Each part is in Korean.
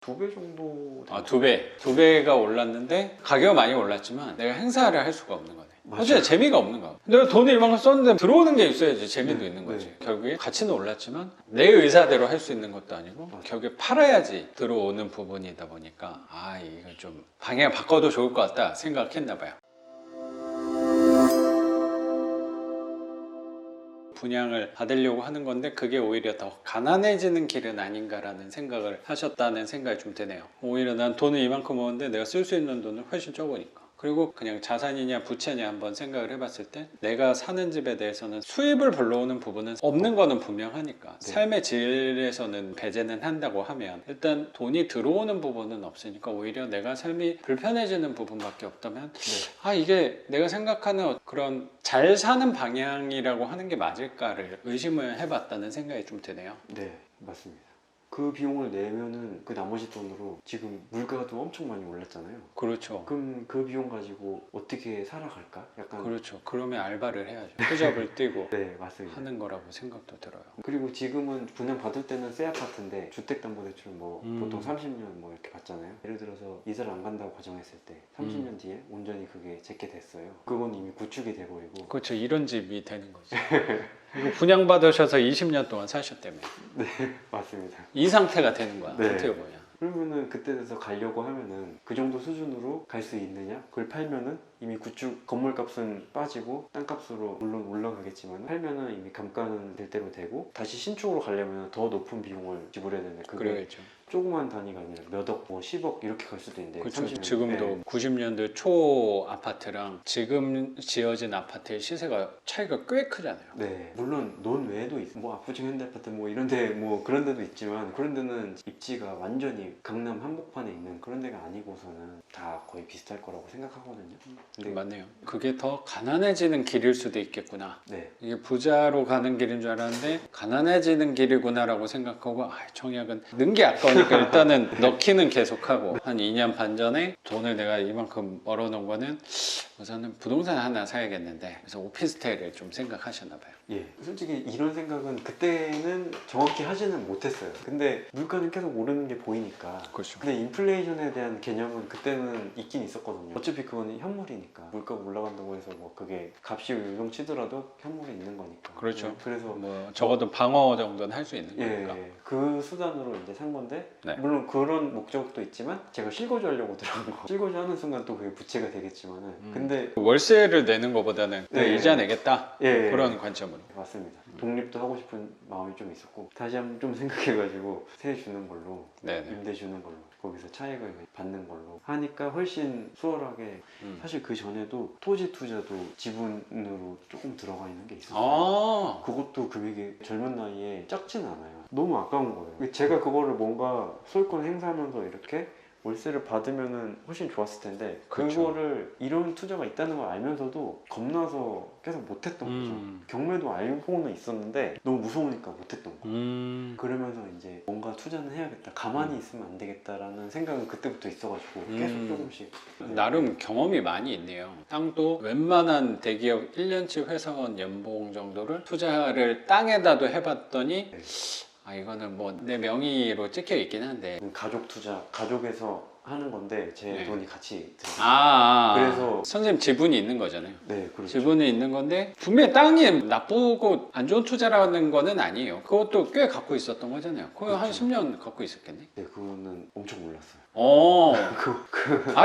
2배 정도 아, 2배. 2배가 올랐는데 가격이 많이 올랐지만 내가 행사를 할 수가 없는 거네. 어째 재미가 없는 거야. 내가 돈을 이만큼 썼는데 들어오는 게 있어야지 재미도 있는 거지. 결국에 가치는 올랐지만 내 의사대로 할 수 있는 것도 아니고 결국에 팔아야지 들어오는 부분이다 보니까 이거 좀 방향 바꿔도 좋을 것 같다 생각했나 봐요. 분양을 받으려고 하는 건데 그게 오히려 더 가난해지는 길은 아닌가라는 생각을 하셨다는 생각이 좀 드네요. 오히려 난 돈을 이만큼 모았는데 내가 쓸 수 있는 돈은 훨씬 적으니까. 그리고 그냥 자산이냐 부채냐 한번 생각을 해봤을 때 내가 사는 집에 대해서는 수입을 불러오는 부분은 없는 거는 분명하니까 삶의 질에서는 배제는 한다고 하면 일단 돈이 들어오는 부분은 없으니까 오히려 내가 삶이 불편해지는 부분밖에 없다면 이게 내가 생각하는 그런 잘 사는 방향이라고 하는 게 맞을까를 의심을 해봤다는 생각이 좀 드네요. 네, 맞습니다. 그 비용을 내면은 그 나머지 돈으로 지금 물가도 엄청 많이 올랐잖아요. 그렇죠. 그럼 그 비용 가지고 어떻게 살아갈까? 약간 그렇죠. 그러면 알바를 해야죠. 투잡을 뛰고 네, 맞습니다. 하는 거라고 생각도 들어요. 그리고 지금은 분양 받을 때는 새 아파트인데 주택담보대출 뭐 보통 30년 뭐 이렇게 받잖아요. 예를 들어서 이사를 안 간다고 가정했을 때 30년 뒤에 온전히 그게 제게 됐어요. 그건 이미 구축이 돼버리고. 그렇죠. 이런 집이 되는 거죠. 그리고 분양받으셔서 20년 동안 사셨다며. 네, 맞습니다. 이 상태가 되는 거야. 네. 어떻게 보냐. 그러면은 그때 돼서 가려고 하면은 그 정도 수준으로 갈 수 있느냐? 그걸 팔면은 이미 구축 건물값은 빠지고 땅값으로 물론 올라가겠지만 팔면은 이미 감가는 될 대로 되고 다시 신축으로 가려면 더 높은 비용을 지불해야 되는데 그게 그러겠죠. 조그만 단위가 아니라 몇 억, 뭐 10억 이렇게 갈 수도 있는데 그렇죠. 30년. 지금도 네. 90년대 초 아파트랑 지금 지어진 아파트의 시세가 차이가 꽤 크잖아요. 네, 물론 논외에도 뭐 압구정 현대아파트 뭐 이런데 뭐 그런 데도 있지만 그런 데는 입지가 완전히 강남 한복판에 있는 그런 데가 아니고서는 다 거의 비슷할 거라고 생각하거든요. 근데 맞네요. 그게 더 가난해지는 길일 수도 있겠구나. 네, 이게 부자로 가는 길인 줄 알았는데 가난해지는 길이구나라고 생각하고 청약은 는 게 아까우니까 일단은 넣기는 계속하고 한 2년 반 전에 돈을 내가 이만큼 벌어놓은 거는 우선은 부동산 하나 사야겠는데 그래서 오피스텔을 좀 생각하셨나 봐요. 예, 솔직히 이런 생각은 그때는 정확히 하지는 못했어요. 근데 물가는 계속 오르는 게 보이니까. 그렇죠. 근데 인플레이션에 대한 개념은 그때는 있긴 있었거든요. 어차피 그거는 현물이니까 물가가 올라간다고 해서 뭐 그게 값이 요동치더라도 현물이 있는 거니까. 그렇죠. 네, 그래서 뭐 적어도 방어 정도는 할 수 있는 예, 거니까. 그 수단으로 이제 산 건데 네. 물론 그런 목적도 있지만 제가 실거주 하려고 들어간 거. 실거주 하는 순간 또 그게 부채가 되겠지만은 근데 월세를 내는 것보다는 네. 이자 내겠다 예, 그런 관점으로. 맞습니다. 독립도 하고 싶은 마음이 좀 있었고 다시 한번 좀 생각해가지고 세 주는 걸로 네네. 임대 주는 걸로 거기서 차익을 받는 걸로 하니까 훨씬 수월하게 사실 그 전에도 토지 투자도 지분으로 조금 들어가 있는 게 있었어요. 그것도 금액이 젊은 나이에 작진 않아요. 너무 아까운 거예요. 제가 그거를 뭔가 소유권 행사하면서 이렇게 월세를 받으면은 훨씬 좋았을 텐데 그쵸. 그거를 이런 투자가 있다는 걸 알면서도 겁나서 계속 못했던 거죠. 경매도 알고는 있었는데 너무 무서우니까 못했던 거. 그러면서 이제 뭔가 투자는 해야겠다. 가만히 있으면 안 되겠다라는 생각은 그때부터 있어가지고 계속 조금씩. 나름 경험이 많이 있네요. 땅도 웬만한 대기업 1년치 회사원 연봉 정도를 투자를 땅에다도 해봤더니 이거는 뭐 내 명의로 찍혀 있긴 한데 가족 투자, 가족에서 하는 건데 제 네. 돈이 같이 들어가요. 그래서 선생님 지분이 있는 거잖아요. 네, 그렇죠. 지분이 있는 건데 분명히 땅이 나쁘고 안 좋은 투자라는 거는 아니에요. 그것도 꽤 갖고 있었던 거잖아요. 그거 한 그렇죠. 10년 갖고 있었겠네. 네, 그거는 엄청 몰랐어요.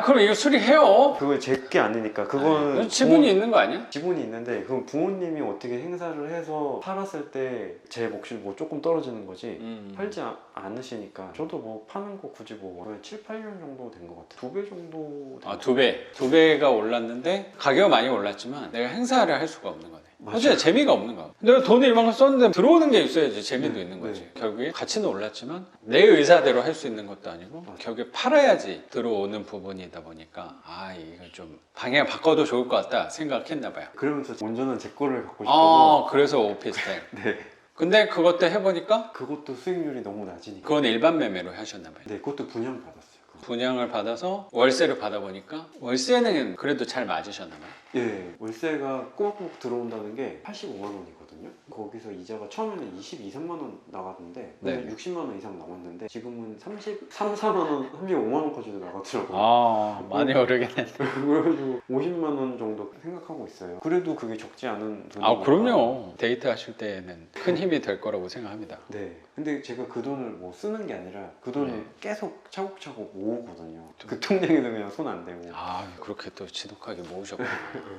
그럼 이거 수리해요. 그거 제게 아니니까 그거는 지분이 있는 거 아니야? 지분이 있는데 그건 부모님이 어떻게 행사를 해서 팔았을 때 제 몫이 뭐 조금 떨어지는 거지 팔지 않으시니까 저도 뭐 파는 거 굳이 뭐 7, 8년 정도 된 것 같아요. 2배 정도 2배. 2배가 올랐는데 가격이 많이 올랐지만 내가 행사를 할 수가 없는 거네. 어째 재미가 없는 거야. 내가 돈을 이만큼 썼는데 들어오는 게 있어야지 재미도 있는 거지. 결국에 가치는 올랐지만 내 의사대로 할 수 있는 것도 아니고 결국에 팔아야지 들어오는 부분이다 보니까 이거 좀 방향 바꿔도 좋을 것 같다 생각했나 봐요. 그러면서 온전한 제 거를 갖고 싶어서 그래서 오피스텔. 네. 근데 그것도 해보니까 그것도 수익률이 너무 낮으니까 그건 일반 매매로 하셨나 봐요. 네, 그것도 분양 받았어요. 분양을 받아서 월세를 받아보니까 월세는 그래도 잘 맞으셨나 봐요. 예, 월세가 꼬박꼬박 들어온다는 게 85만 원이거든요. 거기서 이자가 처음에는 22, 3만 원 나갔는데 네. 60만 원 이상 남았는데 지금은 33, 4만 원, 35만 원까지도 나가더라고요. 아 많이 오르긴 했네. 그래도 50만 원 정도 생각하고 있어요. 그래도 그게 적지 않은 돈이니까. 아 그럼요. 데이트 하실 때에는 큰 힘이 될 거라고 생각합니다. 네. 근데 제가 그 돈을 뭐 쓰는 게 아니라 그 돈을 네. 계속 차곡차곡 모으거든요. 그 통장에서 그냥 손 안 대고. 아 그렇게 또 지독하게 모으셨구나.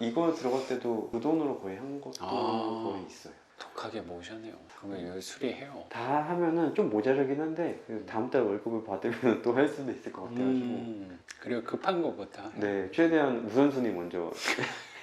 이거 들어갈 때도 그 돈으로 거의 한 것도 아. 거의 있어요. 독하게 모으셨네요. 그러면 여기 수리해요. 다 하면은 좀 모자르긴 한데 그래도 다음 달 월급을 받으면 또 할 수도 있을 것 같아가지고 그리고 급한 것부터. 네 최대한 우선순위 먼저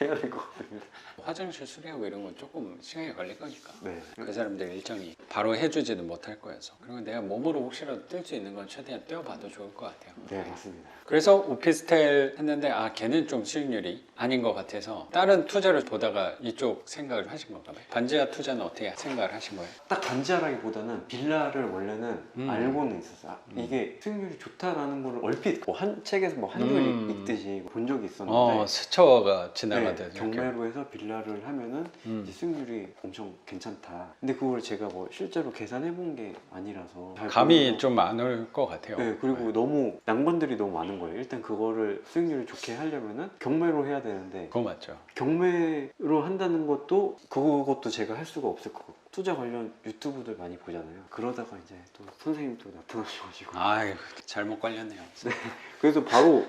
해야 될 것 같습니다. 화장실 수리하고 이런 건 조금 시간이 걸릴 거니까. 네. 그 사람들 일정이 바로 해주지는 못할 거여서. 그리고 내가 몸으로 혹시라도 뛸 수 있는 건 최대한 뛰어봐도 좋을 것 같아요. 네 맞습니다. 그래서 오피스텔 했는데 아 걔는 좀 수익률이 아닌 것 같아서 다른 투자를 보다가 이쪽 생각을 하신 건가 봐요. 반지하 투자는 어떻게 생각을 하신 거예요? 딱 반지하라기보다는 빌라를 원래는 알고는 있었어요. 이게 수익률이 좋다라는 걸 얼핏 뭐 한 책에서 뭐 한줄 읽듯이 본 적이 있었는데 스쳐가 지나가듯 네, 경매로 해서 빌라를 하면은 이제 수익률이 엄청 괜찮다. 근데 그걸 제가 뭐 실제로 계산해 본 게 아니라서 잘 감이 모르겠어서. 좀 안 올 것 같아요. 네, 그리고 너무 낭만들이 너무 많은 거예요. 일단 그거를 수익률을 좋게 하려면은 경매로 해야 되는데 그거 맞죠. 경매로 한다는 것도 그것도 제가 할 수가 없을 것 같고 투자 관련 유튜브들 많이 보잖아요. 그러다가 이제 또 선생님 또 나타나셔가지고 아이고 잘못 걸렸네요. 그래서 바로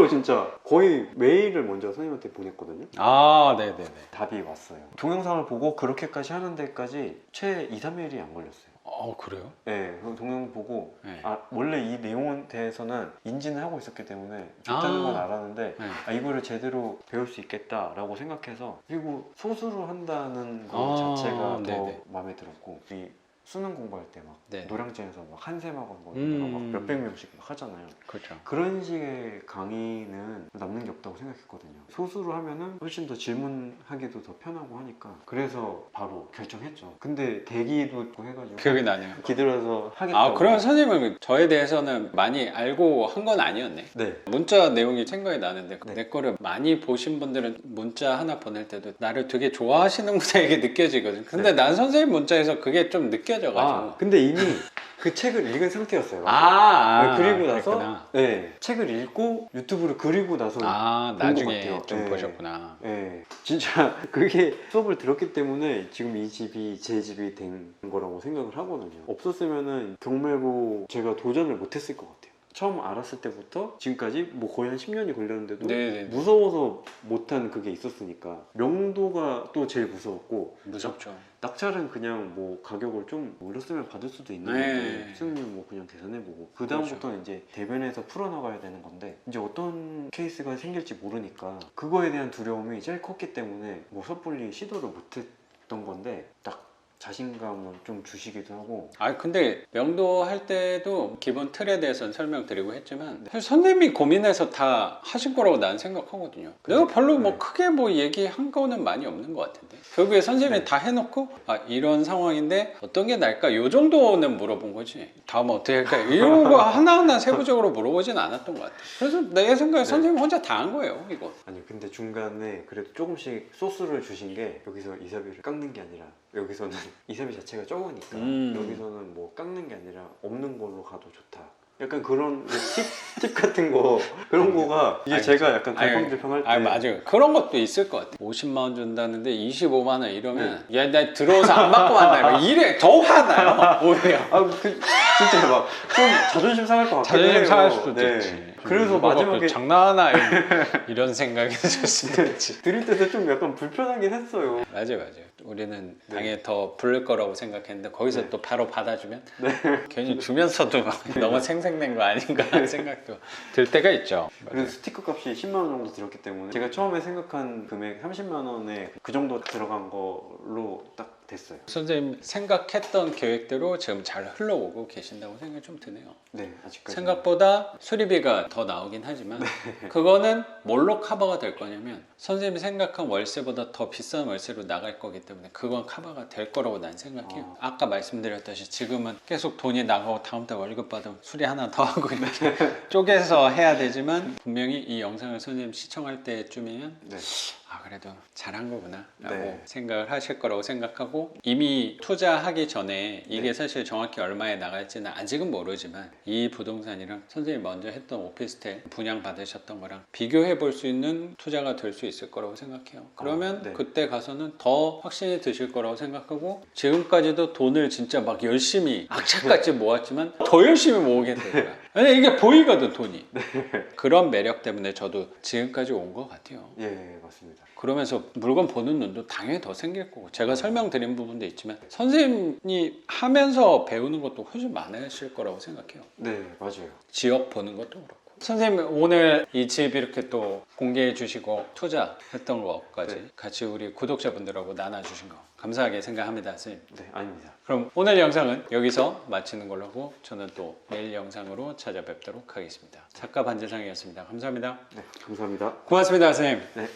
진짜 거의 메일을 먼저 선생님한테 보냈거든요. 아 네네네. 답이 왔어요. 동영상을 보고 그렇게까지 하는 데까지 최 2, 3일이 안 걸렸어요. 그래요? 네, 그 동영상 보고 네. 원래 이 내용에 대해서는 인지는 하고 있었기 때문에 좋다는 건 알았는데 네. 이거를 제대로 배울 수 있겠다라고 생각해서 그리고 소수로 한다는 것 자체가 더 네네. 마음에 들었고 이 수능 공부할 때 막 네. 노량진에서 막 한샘학원 뭐 이런 데가 막 몇백 명씩 막 하잖아요. 그렇죠. 그런 식의 강의는 남는 게 없다고 생각했거든요. 소수로 하면은 훨씬 더 질문하기도 더 편하고 하니까 그래서 바로 결정했죠. 근데 대기도 해가지고 기억이 나네요. 기다려서 하겠다고. 그럼 선생님은 저에 대해서는 많이 알고 한 건 아니었네. 네. 문자 내용이 생각이 나는데 네. 내 거를 많이 보신 분들은 문자 하나 보낼 때도 나를 되게 좋아하시는구나 이게 느껴지거든. 근데 네. 난 선생님 문자에서 그게 좀 느껴져가지고. 근데 이미 그 책을 읽은 상태였어요. 아, 네, 그리고 나서 그랬구나. 네, 책을 읽고 유튜브를 그리고 나서 본 것 나중에 같아요. 좀 네. 보셨구나. 네, 진짜 그게 수업을 들었기 때문에 지금 이 집이 제 집이 된 거라고 생각을 하거든요. 없었으면은 경매로 제가 도전을 못했을 것 같아요. 처음 알았을 때부터 지금까지 뭐 거의 한 10년이 걸렸는데도 네네. 무서워서 못한 그게 있었으니까 명도가 또 제일 무서웠고 무섭죠. 낙찰은 그냥 뭐 가격을 좀 올렸으면 받을 수도 있는 네. 건데 수익률 뭐 그냥 계산해보고 그 다음부터는 이제 대변에서 풀어나가야 되는 건데 이제 어떤 케이스가 생길지 모르니까 그거에 대한 두려움이 제일 컸기 때문에 뭐 섣불리 시도를 못했던 건데 딱 자신감을 좀 주시기도 하고. 근데 명도 할 때도 기본 틀에 대해서는 설명드리고 했지만 사실 선생님이 고민해서 다 하신 거라고 난 생각하거든요. 내가 별로 뭐 네. 크게 뭐 얘기한 거는 많이 없는 것 같은데 결국에 선생님이 네. 다 해놓고 이런 상황인데 어떤 게 나을까 요 정도는 물어본 거지 다음 어떻게 할까 이런 거 하나하나 세부적으로 물어보진 않았던 것 같아. 그래서 내 생각에 선생님 혼자 다 한 거예요 이거. 아니 근데 중간에 그래도 조금씩 소스를 주신 게 여기서 이사비를 깎는 게 아니라 여기서는 이사비 자체가 적으니까 여기서는 뭐 깎는 게 아니라 없는 걸로 가도 좋다. 약간 그런 팁 같은 거 그런 거가 이게 제가 약간 갈팡질팡할 때 맞아요. 그런 것도 있을 것 같아. 50만 원 준다는데 25만 원 이러면 야 나 들어와서 안 받고 만나 이래 더 화나요. 오히려. 진짜 막 좀 자존심 상할 것 같기도 해요. 자존심 상할 수도 네. 있지. 그래서 마지막에 장난하나 이런 생각이 들 수도 있지. 드릴 때도 좀 약간 불편하긴 했어요. 맞아요. 우리는 당연히 더 부를 거라고 생각했는데 거기서 또 바로 받아주면 괜히 주면서도 너무 생색낸 거 아닌가 하는 생각도 들 때가 있죠. 그래서 스티커 값이 10만 원 정도 들었기 때문에 제가 처음에 생각한 금액 30만 원에 그 정도 들어간 걸로 딱 됐어요. 선생님 생각했던 계획대로 지금 잘 흘러오고 계신다고 생각이 좀 드네요. 네, 아직까지. 생각보다 수리비가 더 나오긴 하지만 그거는 뭘로 커버가 될 거냐면 선생님이 생각한 월세보다 더 비싼 월세로 나갈 거기 때문에 그건 커버가 될 거라고 난 생각해요. 아까 말씀드렸듯이 지금은 계속 돈이 나가고 다음 달 월급 받으면 수리 하나 더 하고 이렇게 쪼개서 해야 되지만 분명히 이 영상을 선생님 시청할 때쯤이면 네. 그래도 잘한 거구나 라고 네. 생각을 하실 거라고 생각하고, 이미 투자하기 전에 이게 네. 사실 정확히 얼마에 나갈지는 아직은 모르지만 이 부동산이랑 선생님이 먼저 했던 오피스텔 분양 받으셨던 거랑 비교해 볼 수 있는 투자가 될 수 있을 거라고 생각해요. 그러면 네. 그때 가서는 더 확신이 드실 거라고 생각하고, 지금까지도 돈을 진짜 막 열심히 악착같이 모았지만 더 열심히 모으게 될 거야. 왜냐면 이게 보이거든, 돈이. 그런 매력 때문에 저도 지금까지 온 것 같아요. 예, 맞습니다. 그러면서 물건 보는 눈도 당연히 더 생길 거고, 제가 설명드린 부분도 있지만 선생님이 하면서 배우는 것도 훨씬 많으실 거라고 생각해요. 네, 맞아요. 지역 보는 것도 그렇고. 선생님 오늘 이 집 이렇게 또 공개해 주시고 투자했던 것까지 네. 같이 우리 구독자분들하고 나눠주신 거 감사하게 생각합니다, 선생님. 네, 아닙니다. 그럼 오늘 영상은 여기서 마치는 걸로 하고, 저는 또 내일 영상으로 찾아뵙도록 하겠습니다. 작가 반지상이었습니다. 감사합니다. 네, 감사합니다. 고맙습니다, 선생님. 네.